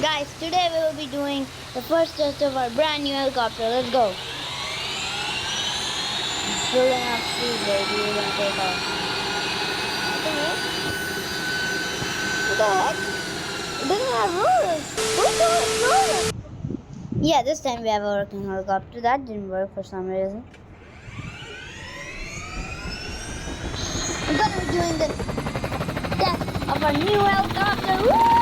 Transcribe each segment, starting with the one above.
Guys, today we will be doing the first test of our brand new helicopter. Let's go. Filling up speed, baby. We're gonna take off. What the heck? It doesn't have rotors. Who's doing rotors? Yeah, this time we have a working helicopter. That didn't work for some reason. We're gonna be doing the test of our new helicopter. Woo!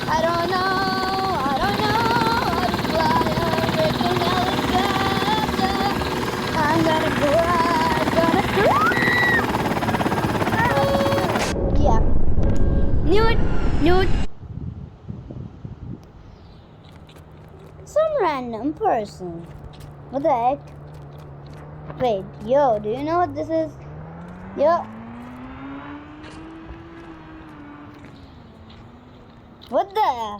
I don't know how to fly a freaking helicopter. I'm gonna cry, yeah. Knew it. Some random person. What the heck? Wait, yo, do you know what this is? Yo. What the?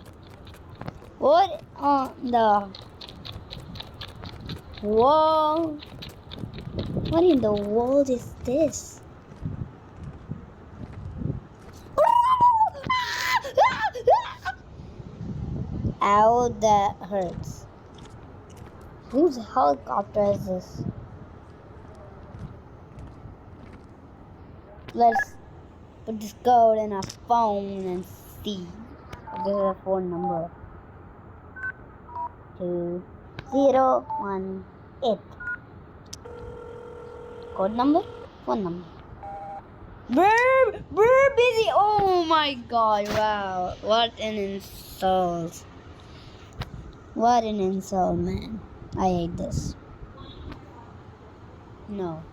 What on the? Whoa! What in the world is this? Ow, that hurts. Whose helicopter is this? Let's put this code in our phone and see. This is a phone number. 2018. Code number? Phone number. Brr, busy. Oh my god, wow. What an insult. What an insult, man. I hate this. No.